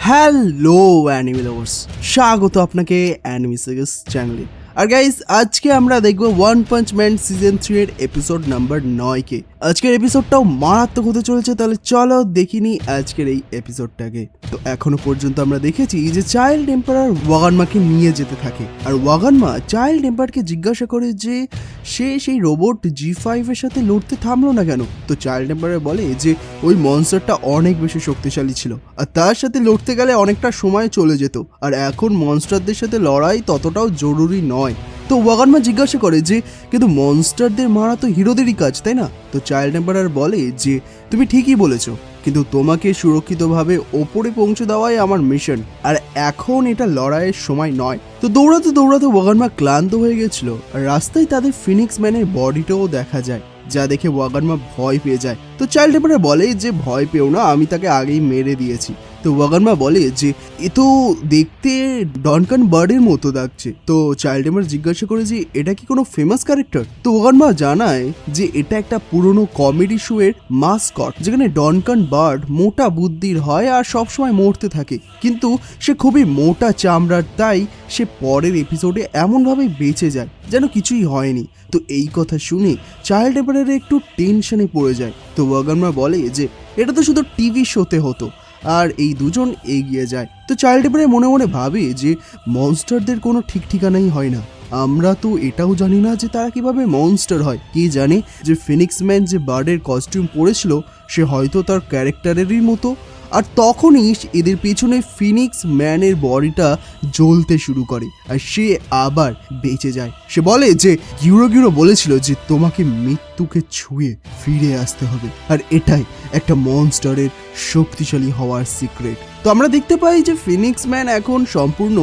Hello anime lovers, স্বাগত আপনাকে anime sagas চ্যানেলে। আর গাইস, আজকে আমরা দেখবো ওয়ান পাঞ্চ ম্যান সিজন 3 এর এপিসোড নাম্বার 9 কে। আজকের এপিসোডটাও মারাত্মক হতে চলেছে, তাহলে চলো দেখিনি আজকের এই এপিসোডটাকে। তো এখনো পর্যন্ত আমরা দেখেছি যে চাইল্ড এম্পারার ওয়াগানমাকে নিয়ে যেতে থাকে, আর ওয়াগানমা চাইল্ড এম্পায়ারকে জিজ্ঞাসা করে যে সে সেই রোবট G5 এর সাথে লড়তে থামলো না কেন। তো চাইল্ড এম্পায়ার বলে যে ওই মনস্টারটা অনেক বেশি শক্তিশালী ছিল, আর তার সাথে লড়তে গেলে অনেকটা সময় চলে যেত, আর এখন মনস্টারদের সাথে লড়াই ততটাও জরুরি নয়। তো ওয়াগানমা জিজ্ঞাসা করে যে কিন্তু মনস্টারদের মারা তো হিরোদেরই কাজ, তাই না? তো চাইল্ড এম্পায়ার বলে যে তুমি ঠিকই বলেছো, কিন্তু তোমাকে সুরক্ষিতভাবে ওপরে পৌঁছে দেওয়াই আমার মিশন, আর এখন এটা লড়াইয়ের সময় নয়। তো দৌড়াতে দৌড়াতে ওয়াগানমা ক্লান্ত হয়ে গেছিল, আর রাস্তায় তাদের ফিনিক্স ম্যানের বডিটাও দেখা যায়, যা দেখে ওয়াগানমা ভয় পেয়ে যায়। তো চাইল্ড এম্পায়ার বলে যে ভয় পেও না, আমি তাকে আগেই মেরে দিয়েছি। তো ওয়াগানমা বলে যে এ তো দেখতে ডনকান বার্ডের মতো লাগছে। তো চাইল্ড এম্পায়ার জিজ্ঞাসা করে যে এটা কি কোনো ফেমাস ক্যারেক্টার? তো ওয়াগানমা জানায় যে এটা একটা পুরনো কমেডি শো এর মাস্কট, যেখানে ডনকান বার্ড মোটা বুদ্ধির হয় আর সবসময় মরতে থাকে, কিন্তু সে খুবই মোটা চামড়ার, তাই সে পরের এপিসোডে এমনভাবে বেঁচে যায় যেন কিছুই হয়নি। তো এই কথা শুনে চাইল্ড এম্পায়ার একটু টেনশনে পড়ে যায়। তো ওয়াগানমা বলে যে এটা তো শুধু টিভি শোতে হতো, আর এই দুজন এগিয়ে যায়। তো চাইল্ড এম্পায়ার মনে মনে ভাবে যে মনস্টারদের কোনো ঠিক ঠিকানাই হয় না, আমরা তো এটাও জানি না যে তারা কিভাবে মনস্টার হয়। কে জানে যে ফিনিক্স ম্যান যে বার্ডের কস্টিউম পরেছিল সে হয়তো তার ক্যারেক্টারেরই মতো। আর তখনই এদের পেছনে ফিনিক্স ম্যানের বডিটা জ্বলতে শুরু করে, আর সে আবার বেঁচে যায়। সে বলে যে গিউরো বলেছিল যে তোমাকে মৃত্যুকে ছুঁয়ে ফিরে আসতে হবে, আর এটাই একটা মনস্টারের শক্তিশালী হওয়ার সিক্রেট। তো আমরা দেখতে পাই যে ফিনিক্স ম্যান এখন সম্পূর্ণ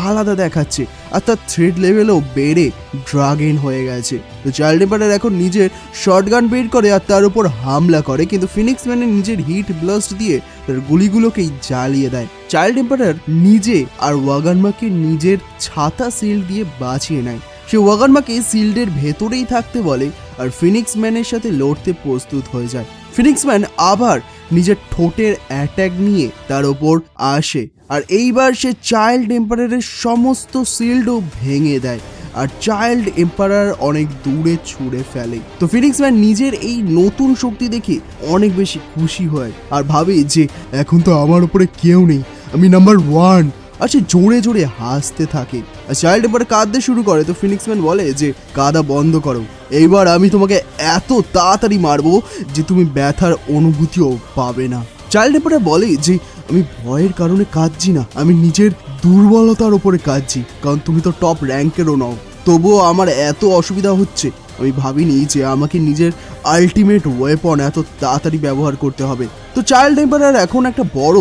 আলাদা দেখাচ্ছে, আর তার থ্রেড লেভেলও বেড়ে ড্রাগন হয়ে গেছে। তো চাইল্ড এম্পায়ার এখন নিজের শর্টগান বের করে আর তার উপর হামলা করে, কিন্তু ফিনিক্স ম্যানের নিজের হিট ব্লাস্ট দিয়ে তার গুলিগুলোকেই জ্বালিয়ে দেয়। চাইল্ড এম্পায়ার নিজে আর ওয়াগানমাকে নিজের ছাতা শিল্ড দিয়ে বাঁচিয়ে নেয়। সে ওয়াগানমাকে শিল্ডের ভেতরেই থাকতে বলে, আর ফিনিক্স ম্যানের সাথে লড়তে প্রস্তুত হয়ে যায়। ফিনিক্স ম্যান আবার নিজের ঠোঁটের অ্যাটাক নিয়ে তার ওপর আসে, আর এইবার সে চাইল্ড এম্পায়ারের সমস্ত শিল্ডও ভেঙে দেয়, আর চাইল্ড এম্পায়ার অনেক দূরে ছুঁড়ে ফেলে। তো ফিনিক্স ম্যান নিজের এই নতুন শক্তি দেখে অনেক বেশি খুশি হয়, আর ভাবে যে এখন তো আমার উপরে কেউ নেই, আমি নাম্বার 1। আর সে জোরে জোরে হাসতে থাকে, আর চাইল্ড এম্পায়ার কাঁদতে শুরু করে। তো ফিনিক্স ম্যান বলে যে কাঁদা বন্ধ করো, এইবার আমি তোমাকে এত তাড়াতাড়ি মারবো যে তুমি ব্যথার অনুভূতিও পাবে না। চাইল্ড এম্পায়ার বলে যে আমি ভয়ের কারণে কাঁদছি না, আমি নিজের দুর্বলতার ওপরে কাঁদছি, কারণ তুমি তো টপ র্যাঙ্কেরও নও, তবুও আমার এত অসুবিধা হচ্ছে। আমি ভাবিনি যে আমাকে নিজের আলটিমেট ওয়েপন এত তাড়াতাড়ি ব্যবহার করতে হবে। তো চাইল্ড এম্পায়ার এখন একটা বড়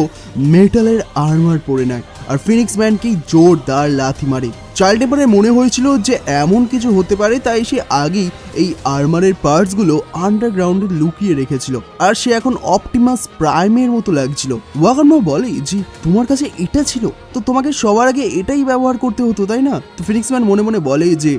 মেটালের আর্মার পরে নেয়, আর ফিনিক্স ম্যানকেই জোরদার লাথি মারে। চাইল্ড এম্পায়ারের মনে হয়েছিল যে এমন কিছু হতে পারে, তাই সে আগেই এই আর্মারের পার্টসগুলো আন্ডারগ্রাউন্ডে লুকিয়ে রেখেছিল, আর সে এখন অপটিমাস প্রাইমের মতো লাগছিল। ওয়াগানমা বলে যে তোমার কাছে এটা ছিল, তো তোমাকে সবার আগে এটাই ব্যবহার করতে হতো, তাই না? তো ফিনিক্স ম্যান মনে মনে বলে যে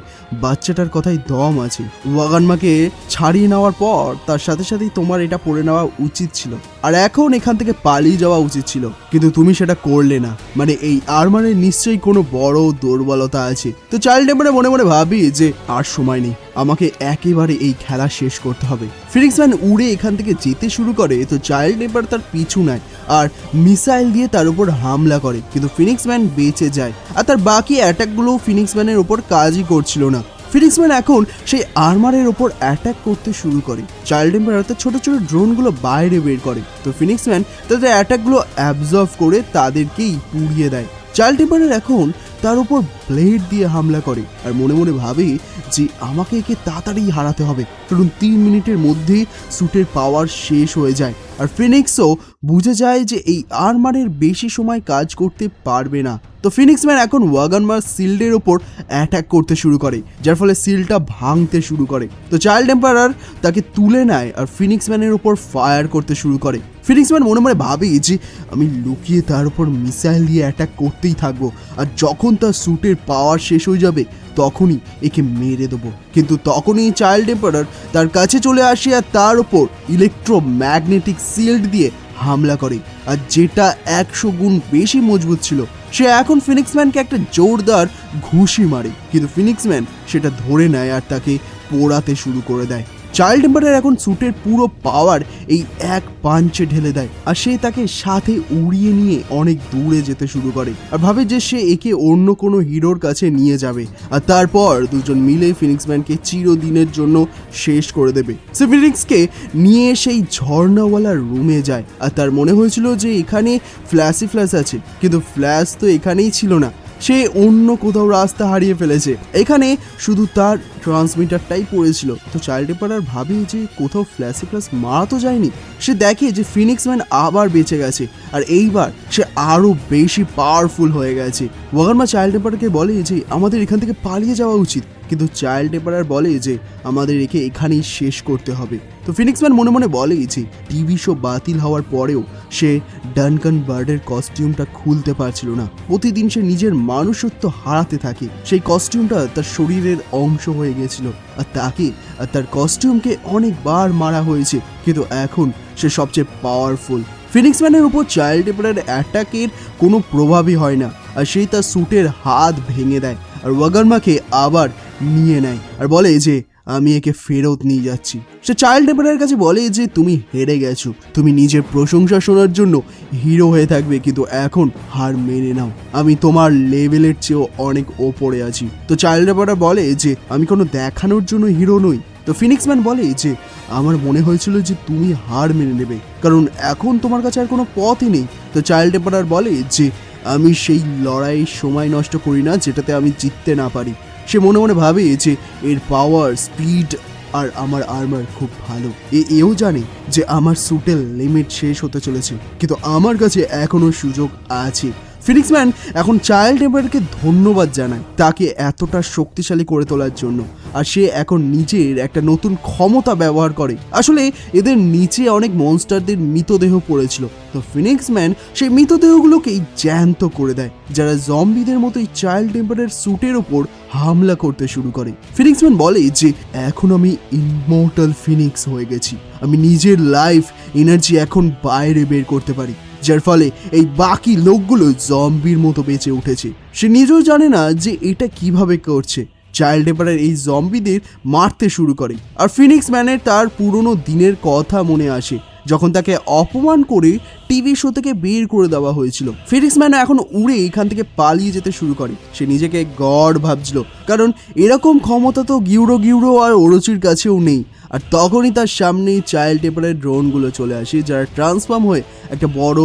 বাচ্চাটার কথাই দম আছে, ওয়াগানমাকে ছাড়িয়ে নেওয়ার পর তার সাথে সাথেই তোমার এটা পরে নেওয়া উচিত ছিল, আর এখন এখান থেকে পালিয়ে যাওয়া উচিত ছিল, কিন্তু তুমি সেটা করলে না, মানে এই আর্মারের নিশ্চয়ই কোনো বড় দুর্বলতা আছে। তো চাইল্ড এম্পায়ার মনে মনে ভাবি যে আর সময় নেই, আমাকে একেবারে এই খেলা শেষ করতে হবে। ফিনিক্স ম্যান উড়ে এখান থেকে যেতে শুরু করে, তো চাইল্ড এম্পায়ার তার পিছু নেয় আর মিসাইল দিয়ে তার উপর হামলা করে, কিন্তু ফিনিক্স ম্যান বেঁচে যায়, আর তার বাকি অ্যাটাকগুলো ফিনিক্স ম্যানের উপর কাজই করছিল না। ফিনিক্স ম্যান এখন সেই আর্মারের ওপর অ্যাটাক করতে শুরু করে। চাইল্ড এম্পায়ার তার ছোট ছোট ড্রোনগুলো বাইরে বের করে, তো ফিনিক্স ম্যান তাদের অ্যাটাকগুলো অ্যাবজর্ভ করে তাদেরকেই পুড়িয়ে দেয়। চাইল্ড এম্পায়ার এখন তার উপর ব্লেড দিয়ে হামলা করে, আর মনে মনে ভাবে যে আমাকে একে তাড়াতাড়ি হারাতে হবে, কারণ 3 মিনিটের মধ্যে স্যুটের পাওয়ার শেষ হয়ে যায়। আর ফিনিক্সও বুঝে যায় যে এই আর্মারের বেশি সময় কাজ করতে পারবে না। তো ফিনিক্স ম্যান এখন ওয়াগানমার শিল্ডের ওপর অ্যাটাক করতে শুরু করে, যার ফলে শিল্ডটা ভাঙতে শুরু করে। তো চাইল্ড এম্পায়ার তাকে তুলে নেয় আর ফিনিক্স ম্যানের ওপর ফায়ার করতে শুরু করে। ফিনিক্স ম্যান মনে মনে ভাবে যে আমি লুকিয়ে তার উপর মিসাইল দিয়ে অ্যাটাক করতেই থাকবো, আর যখন তার স্যুটের পাওয়ার শেষ হয়ে যাবে তখনই একে মেরে দেবো। কিন্তু তখনই চাইল্ড এম্পায়ার তার কাছে চলে আসে আর তার ওপর ইলেকট্রোম্যাগনেটিক শিল্ড দিয়ে হামলা করে, আর যেটা 100 গুণ বেশি মজবুত ছিল। সে এখন ফিনিক্স ম্যানকে একটা জোরদার ঘুষি মারে, কিন্তু ফিনিক্স ম্যান সেটা ধরে নেয় আর তাকে পোড়াতে শুরু করে দেয়। চাইল্ড টেম্পারের এখন স্যুটের পুরো পাওয়ার এই এক পাঞ্চে ঢেলে দেয়, আর সে তাকে সাথে উড়িয়ে নিয়ে অনেক দূরে যেতে শুরু করে আর ভাবে যে সে একে অন্য কোনো হিরোর কাছে নিয়ে যাবে, আর তারপর দুজন মিলে ফিনিক্স ম্যানকে চিরদিনের জন্য শেষ করে দেবে। সে ফিনিক্সকে নিয়ে সেই ঝর্ণাওয়ালার রুমে যায়, আর তার মনে হয়েছিল যে এখানে ফ্ল্যাশ আছে, কিন্তু ফ্ল্যাশ তো এখানেই ছিল না, সে অন্য কোথাও রাস্তা হারিয়ে ফেলেছে। এখানে শুধু তার ট্রান্সমিটারটাই পড়েছিল। তো চাইল্ড টেম্পার ভাবে যে কোথাও ফ্ল্যাশ মারা তো যায়নি। সে দেখে যে ফিনিক্স ম্যান আবার বেঁচে গেছে, আর এইবার সে আরো বেশি পাওয়ারফুল হয়ে গেছে। ওয়াগানমা চাইল্ড টেম্পারকে বলে যে আমাদের এখান থেকে পালিয়ে যাওয়া উচিত, কিন্তু চাইল্ড টেম্পার বলে যে আমাদের একে এখানেই শেষ করতে হবে। তো ফিনিক্স ম্যান মনে মনে বলে যে টিভি শো বাতিল হওয়ার পরেও সে ডানকান বার্ডের কস্টিউমটা খুলতে পারছিল না। প্রতিদিন সে নিজের মানুষত্ব হারাতে থাকে। সেই কস্টিউমটা তার শরীরের অংশ হয়ে গেছিল, আর তাকে আর তার কস্টিউমকে অনেকবার মারা হয়েছে, কিন্তু এখন সে সবচেয়ে পাওয়ারফুল। ফিনিক্স ম্যানের উপর চাইল্ড টেম্পারের অ্যাটাকের কোনো প্রভাবই হয় না, আর সেই তার স্যুটের হাত ভেঙে দেয় আর ওয়াগানমাকে আবার নিয়ে নেয় আর বলে যে আমি একে ফেরত নিয়ে যাচ্ছি। সে চাইল্ড টেম্পারের কাছে বলে যে তুমি হেরে গেছো, তুমি নিজের প্রশংসা শোনার জন্য হিরো হয়ে থাকবে, কিন্তু এখন হার মেনে নাও, আমি তোমার লেভেলের চেয়েও অনেক ওপরে আছি। তো চাইল্ড টেম্পার বলে যে আমি কোনো দেখানোর জন্য হিরো নই। তো ফিনিক্স ম্যান বলে যে আমার মনে হয়েছিল যে তুমি হার মেনে নেবে, কারণ এখন তোমার কাছে আর কোনো পথই নেই। তো চাইল্ড টেম্পার বলে যে আমি সেই লড়াইয়ের সময় নষ্ট করি না যেটাতে আমি জিততে না পারি। সে মনে মনে ভাবে যে এর পাওয়ার, স্পিড আর আমার আর্মার খুব ভালো। এও জানে যে আমার স্যুটের লিমিট শেষ হতে চলেছে, কিন্তু আমার কাছে এখনো সুযোগ আছে। ফিনিক্স ম্যান এখন চাইল্ড টেম্পারকে ধন্যবাদ জানায় তাকে এতটা শক্তিশালী করে তোলার জন্য, আর সে এখন নিজের একটা নতুন ক্ষমতা ব্যবহার করে। আসলে এদের নিচে অনেক মনস্টারদের মৃতদেহ পড়েছিল, তো ফিনিক্স ম্যান সেই মৃতদেহগুলোকেই জ্যান্ত করে দেয়, যারা জম্বিদের মতোই চাইল্ড টেম্পারের স্যুটের ওপর হামলা করতে শুরু করে। ফিনিক্স ম্যান বলে যে এখন আমি ইমমর্টাল ফিনিক্স হয়ে গেছি, আমি নিজের লাইফ এনার্জি এখন বাইরে বের করতে পারি, যার ফলে এই বাকি লোকগুলো জম্বির মতো বেঁচে উঠেছে। সে নিজেও জানে না যে এটা কিভাবে করছে। চাইল্ড টেম্পারের এই জম্বিদের মারতে শুরু করে, আর ফিনিক্স ম্যানের তার পুরনো দিনের কথা মনে আসে, যখন তাকে অপমান করে টিভি শো থেকে বের করে দেওয়া হয়েছিল। ফিনিক্স ম্যান এখন উড়ে এখান থেকে পালিয়ে যেতে শুরু করে। সে নিজেকে গড ভাবছিল, কারণ এরকম ক্ষমতা তো গিউরো আর ওরোচির কাছেও নেই। আর তখনই তার সামনেই চাইল্ড টেম্পারের ড্রোনগুলো চলে আসে, যারা ট্রান্সফর্ম হয়ে একটা বড়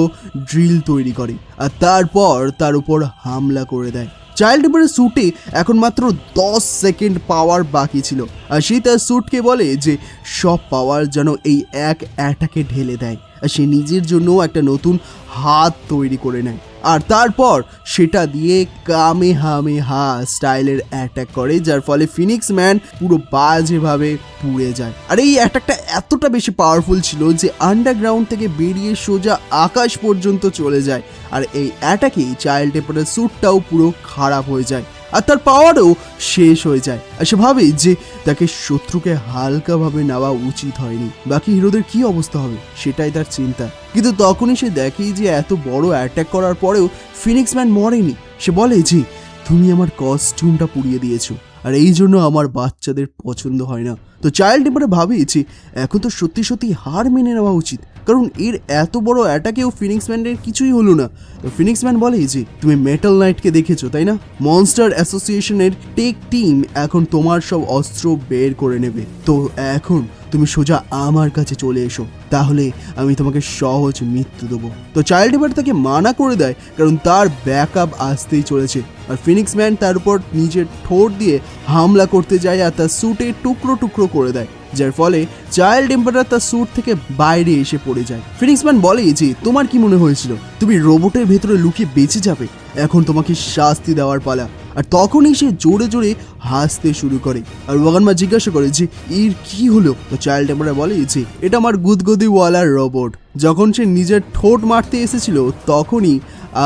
ড্রিল তৈরি করে, আর তারপর তার উপর হামলা করে দেয়। চাইল্ড টেম্পারের স্যুটে এখন মাত্র 10 সেকেন্ড পাওয়ার বাকি ছিল, আর সে তার স্যুটকে বলে যে সব পাওয়ার যেন এই এক অ্যাটাকে ঢেলে দেয়, আর সে নিজের জন্য একটা নতুন হাত তৈরি করে নেয়, আর তারপর সেটা দিয়ে কামেহামেহা স্টাইলের অ্যাটাক করে, যার ফলে ফিনিক্স ম্যান পুরো বাজেভাবে পুড়ে যায়। আর এই অ্যাটাকটা এতটা বেশি পাওয়ারফুল ছিল যে আন্ডারগ্রাউন্ড থেকে বেরিয়ে সোজা আকাশ পর্যন্ত চলে যায়, আর এই অ্যাটাকেই চাইল্ড টেম্পারের স্যুটটাও পুরো খারাপ হয়ে যায়, আর তার পাওয়ারও শেষ হয়ে যায়। আর সে ভাবে যে তাকে শত্রুকে হালকাভাবে নেওয়া উচিত হয়নি, বাকি হিরোদের কি অবস্থা হবে সেটাই তার চিন্তা। কিন্তু তখনই সে দেখে যে এত বড় অ্যাটাক করার পরেও ফিনিক্স ম্যান মরেনি। সে বলে যে তুমি আমার কস্টিউমটা পুড়িয়ে দিয়েছো, আর এই জন্য আমার বাচ্চাদের পছন্দ হয় না। তো চাইল্ড টেম্পারে ভাবে যে এখন তো সত্যি হার মেনে নেওয়া উচিত, কারণ এর এত বড় অ্যাটাকেও ফিনিক্স ম্যানের কিছুই হলো না। তো ফিনিক্স ম্যান বলে যে তুমি মেটাল নাইটকে দেখেছো তাই না, মনস্টার অ্যাসোসিয়েশনের টেক টিম এখন তোমার সব অস্ত্র বের করে নেবে, তো এখন তুমি সোজা আমার কাছে চলে এসো, তাহলে আমি তোমাকে সহজ মৃত্যু দেবো। তো চাইল্ড টেম্পার তাকে মানা করে দেয়, কারণ তার ব্যাকআপ আসতেই চলেছে। আর ফিনিক্স ম্যান তার উপর নিজের ঠোঁট দিয়ে হামলা করতে যায়, আর তার স্যুটে টুকরো করে দেয়, যার ফলে চাইল্ড টেম্পার তার স্যুট থেকে বাইরে এসে পড়ে যায়। ফিনিক্স ম্যান বলে যে তোমার কি মনে হয়েছিল তুমি রোবটের ভেতরে লুকিয়ে বেঁচে যাবে, এখন তোমাকে শাস্তি দেওয়ার পালা। আর তখনই সে জোরে হাসতে শুরু করে, আর ওয়াগানমা জিজ্ঞাসা করে যে এর কি হলো। তো চাইল্ড টেম্পার বলে যে এটা আমার গুদগুদিওয়ালার রোবট, যখন সে নিজের ঠোঁট মারতে এসেছিল তখনই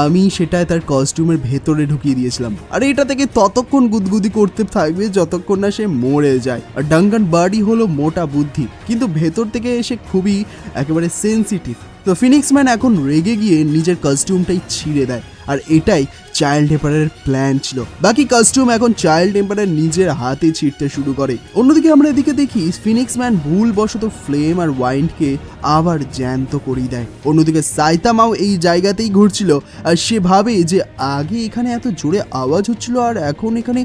আমি সেটাই তার কস্টিউমের ভেতরে ঢুকিয়ে দিয়েছিলাম, আর এটা থেকে ততক্ষণ গুদগুদি করতে থাকবে যতক্ষণ না সে মরে যায়। আর ডাঙ্কান বার্ডি হলো মোটা বুদ্ধি, কিন্তু ভেতর থেকে এসে খুবই একেবারে সেন্সিটিভ। তো ফিনিক্স ম্যান এখন রেগে গিয়ে নিজের কস্টিউমটাই ছিঁড়ে দেয়, আর এটাই চাইল্ড এম্পায়ারের প্ল্যান ছিল। বাকি কস্টিউম এখন চাইল্ড এম্পায়ার নিজের হাতে ছিঁড়তে শুরু করে। অন্যদিকে আমরা এদিকে দেখি ফিনিক্স ম্যান ভুলবশত ফ্লেম আর ওয়াইন্ডকে আবার জ্যান্ত করিয়ে দেয়। অন্যদিকে সাইতামাও এই জায়গাতেই ঘুরছিল, আর সে ভাবে যে আগে এখানে এত জোরে আওয়াজ হচ্ছিল আর এখন এখানে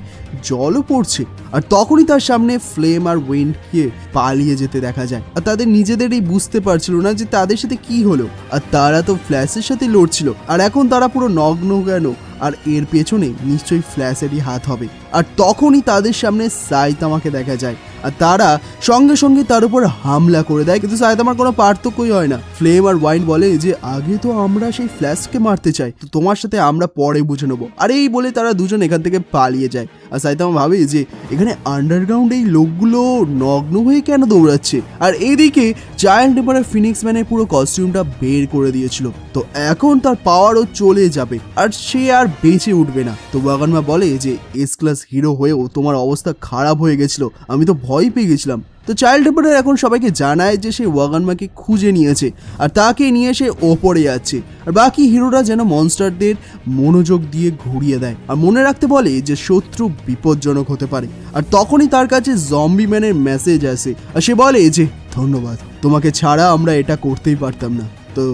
জলও পড়ছে। আর তখনই তার সামনে ফ্লেম আর উইন্ডকে পালিয়ে যেতে দেখা যায়, আর তাদের নিজেদেরই বুঝতে পারছিল না যে তাদের সাথে কি হলো। আর তারা তো ফ্ল্যাশের সাথে লড়ছিল, আর এখন তারা পুরো নগ্ন কেন, আর এর পেছনে নিশ্চয়ই ফ্ল্যাশেরই হাত হবে। আর তখনই তাদের সামনে সাইতামাকে দেখা যায়, আর তারা সঙ্গে সঙ্গে তার উপর হামলা করে দেয়। কিন্তু সাইতামার কোনো পার্থক্যই হয় না। ফ্লেম আর ওয়াইন বলে যে আগে তো আমরা সেই ফ্ল্যাশকে মারতে চাই, তো তোমার সাথে আমরা পরে বুঝে নেবো। আর এই বলে তারা দুজন এখান থেকে পালিয়ে যায়। আর সাইতামা ভাবে যে এখানে আন্ডারগ্রাউন্ড এই লোকগুলো নগ্ন হয়ে কেন দৌড়াচ্ছে। আর এইদিকে চাইল্ড এম্পায়ার ফিনিক্স ম্যানের পুরো কস্টিউমটা বের করে দিয়েছিল, তো এখন তার পাওয়ারও চলে যাবে আর সে আর বেঁচে উঠবে না। তো ওয়াগানমা বলে যে এস ক্লাস হিরো হয়েও তোমার অবস্থা খারাপ হয়ে গেছিল, আমি তো ভয় পেয়ে গেছিলাম। তো চাইল্ড এম্পায়ার এখন সবাইকে জানায় যে সে ওয়াগানমাকে খুঁজে নিয়েছে আর তাকে নিয়ে সে ওপরে যাচ্ছে। আর বাকি হিরোরা যেন মনস্টারদের মনোযোগ দিয়ে ঘুরিয়ে দেয় আর মনে রাখতে বলে যে শত্রু বিপজ্জনক হতে পারে। আর তখনই তার কাছে জম্বি ম্যানের মেসেজ আসে, আর সে বলে যে ধন্যবাদ, তোমাকে ছাড়া আমরা এটা করতেই পারতাম না। তো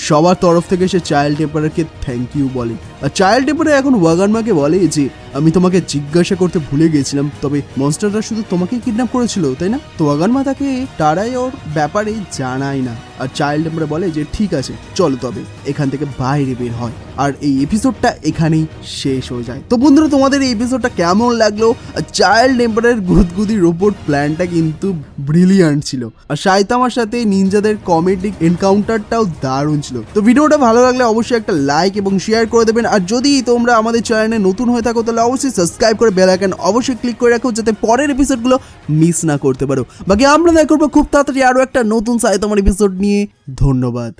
সবার তরফ থেকে সে চাইল্ড এম্পায়ারকে থ্যাংক ইউ বলে। আর চাইল্ড এম্পায়ার এখন ওয়াগানমাকে বলে যে আমি তোমাকে জিজ্ঞাসা করতে ভুলে গেছিলাম, তবে মনস্টাররা শুধু তোমাকেই কিডন্যাপ করেছিল তাই না? তো ওয়াগানমা তাকে তারাই ওর ব্যাপারে জানায় না। আর চাইল্ড এম্পায়ার বলে যে ঠিক আছে চলো তবে এখান থেকে বাইরে বের হয়। আর এই এপিসোডটা এখানেই শেষ হয়ে যায়। তো বন্ধুরা, তোমাদের এই এপিসোডটা কেমন লাগলো? চাইল্ড এম্পায়ারের গুদগুদি রোবট প্ল্যানটা কিন্তু ব্রিলিয়ান্ট ছিল, আর সাইতামার সাথে নিনজাদের কমেডিক এনকাউন্টারটাও দারুণ ছিল। তো ভিডিওটা ভালো লাগলে অবশ্যই একটা লাইক এবং শেয়ার করে দেবেন। আর যদি তোমরা আমাদের চ্যানেলে নতুন হয়ে থাকো তাহলে অবশ্যই সাবস্ক্রাইব করে বেল আইকন অবশ্যই ক্লিক করে রাখো যাতে পরের এপিসোডগুলো মিস না করতে পারো। বাকি আমরা দেখা করবো খুব তাড়াতাড়ি আরও একটা নতুন সাইতামার এপিসোড নিয়ে। ধন্যবাদ।